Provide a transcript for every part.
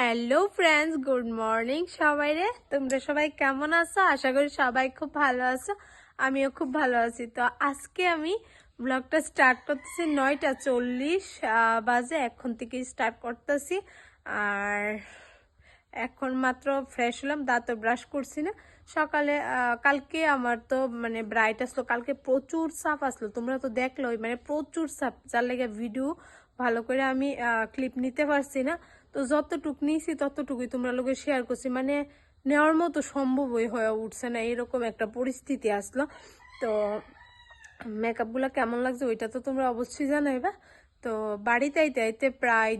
Hello friends, good morning সবাই রে। তোমরা সবাই কেমন আছো? আশা করি সবাই খুব ভালো আছো। আমিও খুব ভালো আছি। তো আজকে আমি ব্লগটা স্টার্ট করতেছি 9:40 বাজে। এখন থেকে স্টার্ট করতেছি। আর এখন মাত্র ফ্রেশ হলাম, দাঁতও ব্রাশ করছি না। সকালে কালকে আমার তো মানে ব্রাইট আসলো, কালকে প্রচুর সাপ আসলো, তোমরা তো দেখলোই, মানে প্রচুর সাপ, যার লেগে ভিডিও ভালো করে আমি ক্লিপ নিতে পারছি না। তো যতটুকু নিয়েছি ততটুকুই তোমরা লোকে শেয়ার করছি, মানে নেওয়ার মতো সম্ভবই হয়ে উঠছে না, এরকম একটা পরিস্থিতি আসলো। তো মেকআপগুলো কেমন লাগছে ওইটা তো তোমরা অবশ্যই জানাইবা। তো বাড়িতে আইতে আইতে প্রায়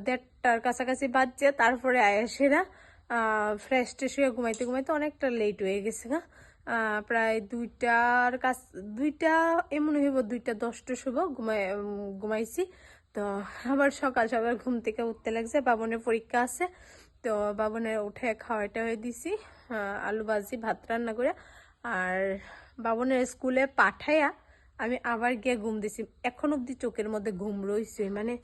1:30টার কাছাকাছি বাজছে। তারপরে আয়েসেরা ফ্রেশ ট্রেশ হয়ে ঘুমাইতে ঘুমাইতে অনেকটা লেট হয়ে গেছে না। প্রায় 2টার কাছ 2টা এমন হইব, 2:10 শুভ ঘুমাইছি। তো আবার সকাল সকাল ঘুম থেকে উঠতে লাগছে, বাবনের পরীক্ষা আছে। তো বাবনের উঠে খাওয়াটা হয়ে দিছি, আলু ভাজি ভাত রান্না করে। আর বাবনের স্কুলে পাঠাইয়া আমি আবার গিয়ে ঘুম দিছি। এখন অব্দি চোখের মধ্যে ঘুম রয়েছে, মানে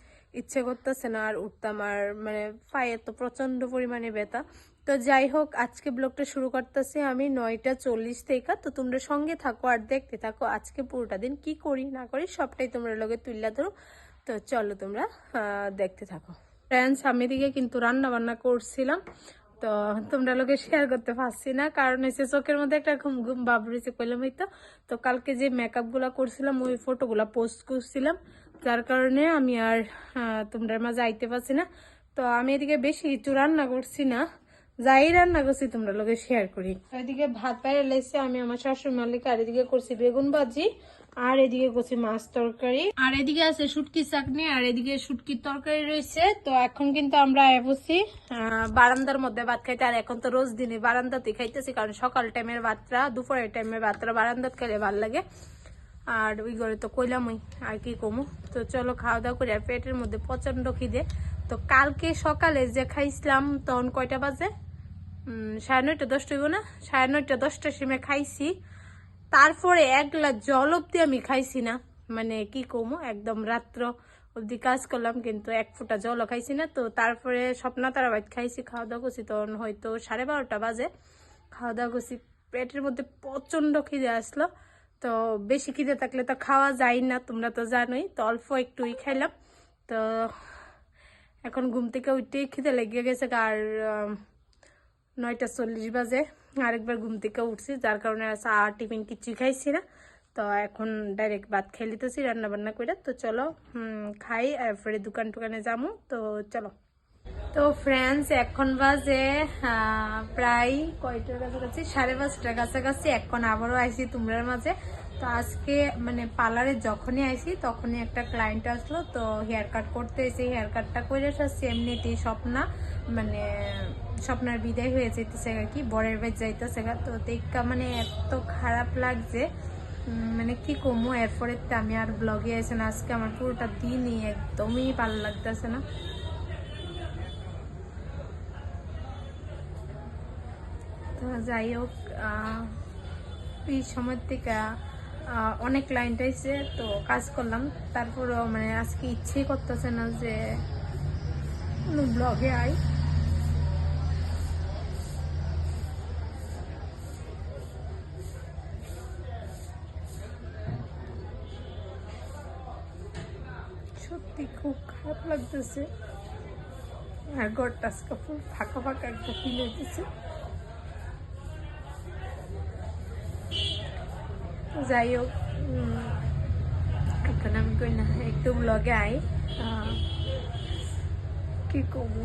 ইচ্ছে করতেছে না আর উঠতাম। আর মানে পায়ে তো প্রচন্ড পরিমাণে ব্যথা। তো যাই হোক, আজকে ব্লগটা শুরু করতেছি আমি 9:40 থেকে। তো তোমরা সঙ্গে থাকো আর দেখতে থাকো আজকে পুরোটা দিন কি করি না করি সবটাই তোমরা লগে তুলে ধরো। তো চলো তোমরা দেখতে থাকো। ফ্রেন্ডস, আমি দিকে কিন্তু রান্না বান্না করছিলাম, তো তোমরা লোকে শেয়ার করতে পারছি না, কারণ হচ্ছে চোখের মধ্যে একটা ঘুম ঘুম ভাব রয়েছে কইলাম হইতো। তো কালকে যে মেকআপ গুলা করছিলাম ওই ফটোগুলা পোস্ট করছিলাম, যার কারণে আমি আর তোমরা মাঝে আইতে পারছি না। তো আমি এদিকে বেশি কিছু রান্না করছি না, যাই রান্না করছি তোমরা লোকে শেয়ার করি। এদিকে ভাত বাইরে লেগেছে আমি আমার শাশুড়ি মালিক, আর এদিকে করছি বেগুন ভাজি, আর এদিকে করছি মাছ তরকারি, আর এদিকে আছে শুটকি চাটনি, আর এদিকে শুটকির তরকারি রয়েছে। তো এখন কিন্তু আমরা বসছি বারান্দার মধ্যে ভাত খাইতে। আর এখন তো রোজ দিনে বারান্দাতে খাইতেছি, কারণ সকাল টাইমের ভাতটা দুপুরের টাইমের ভাতটা বারান্দাত খেলে ভালো লাগে। আর ওই ঘরে তো কইলামই, আর কি কমু। তো চলো খাওয়া দাওয়া করি, আর পেটের মধ্যে প্রচন্ড খিদে। তো কালকে সকালে যে খাইছিলাম তখন কয়টা বাজে, 9:30 হইব না, 9:30-10টার সময় খাইছি। তারপরে এক গ্লাস জল অব্দি আমি খাইছি না, মানে কি কমু, একদম রাত্র অব্দি কাজ করলাম কিন্তু এক ফোঁটা জলও খাইছি না। তো তারপরে স্বপ্না তারা ভাত খাইছি, খাওয়া দাওয়া করছি, তখন হয়তো 12:30 বাজে। খাওয়া দাওয়া করছি, পেটের মধ্যে প্রচন্ড খিদে আসলো। তো বেশি খিদে থাকলে তো খাওয়া যায় না, তোমরা তো জানোই। তো অল্প একটুই খাইলাম। তো এখন ঘুম থেকে উঠতেই খিদে লেগে গেছে। আর 9:40 বাজে, আরেকবার ঘুম থেকে উঠছি, যার কারণে চা টিফিন কিছুই খাইছি না। তো এখন ডাইরেক্ট ভাত খেয়ে লিতেছি রান্না বান্না করে। তো চলো খাই, এরপরে দোকান টোকানে যাবো। তো চলো। তো ফ্রেন্ডস, এখন বাজে প্রায় কয়টার কাছাকাছি, 5:30টার কাছাকাছি। এখন আবারও আইসি তোমরার মাঝে। তো আজকে মানে পার্লারে যখনই আইসি তখনই একটা ক্লায়েন্ট আসলো, তো হেয়ার কাট করতে এসে হেয়ার কাটটা করে আসছি। এমনিতেই মানে স্বপ্নার বিদায় হয়ে যেতেছে আর কি, বরের বেদ যাইতেছে। তো দেখা মানে এত খারাপ লাগছে, মানে কি কমু। এরপরে আমি আর ব্লগে আসে না, আজকে আমার পুরোটা দিনই একদমই ভালো লাগতেছে না। তো যাই হোক, এই সময় থেকে অনেক ক্লায়েন্ট আইছে, তো কাজ করলাম। তারপরেও মানে আজকে ইচ্ছেই করতেছে না যে কোনো ব্লগে আই। সত্যি খুব খারাপ লাগতেছে, আর ঘরটা আজকে ফুল ফাঁকা ফাঁকা একটা ফিল হইতেছে। যাই হোক, এখন আমি কই না একটু ব্লগে আই, কি করবো।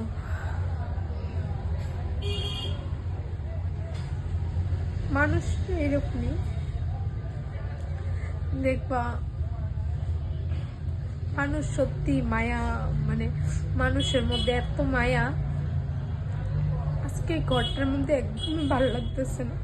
মানুষ এরকমই, দেখবা মানুষ সত্যি মায়া, মানে মানুষের মধ্যে এত মায়া। আজকে ঘরটার মধ্যে একদমই ভালো লাগতেছে না।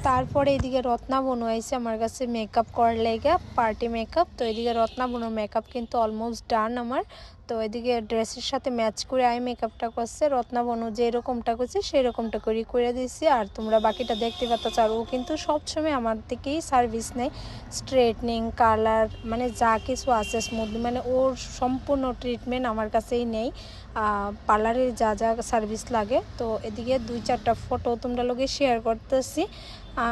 তারপরে এদিকে রত্না বোন আইছে আমার কাছে মেকআপ করার লেগে, পার্টি মেকআপ। তো এদিকে রত্না বোনের মেকআপ কিন্তু অলমোস্ট ডান আমার। তো এদিকে ড্রেসের সাথে ম্যাচ করে আই মেকআপটা করছে। রত্না বনু যেরকমটা করছে সেরকমটা করে দিয়েছি। আর তোমরা বাকিটা দেখতে পাচ্ছ। আর ও কিন্তু সবসময় আমার থেকেই সার্ভিস নেয়, স্ট্রেটনিং, কালার, মানে যা কিছু আছে স্মুথ, মানে ওর সম্পূর্ণ ট্রিটমেন্ট আমার কাছেই নেই, পার্লারের যা যা সার্ভিস লাগে। তো এদিকে 2-4টা ফটো তোমরা লোকে শেয়ার করতেছি।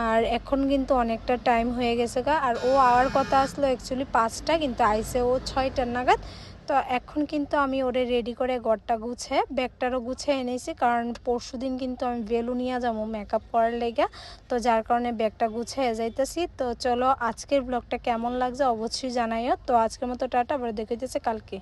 আর এখন কিন্তু অনেকটা টাইম হয়ে গেছে গা। আর ও আওয়ার কথা আসলো অ্যাকচুয়ালি 5টা, কিন্তু আইসে ও 6টার নাগাদ। তো এখন কিন্তু আমি ওরে রেডি করে ঘরটা গুছে ব্যাগটারও গুছে এনেছি, কারণ পরশুদিন কিন্তু আমি ভেলু নিয়ে যাবো মেকআপ করার লেগে। তো যার কারণে ব্যাগটা গুছিয়ে যাইতেছি। তো চলো আজকের ব্লগটা কেমন লাগছে অবশ্যই জানাইও। তো আজকের মতো টাটা, আবার দেখে যাচ্ছে কালকে।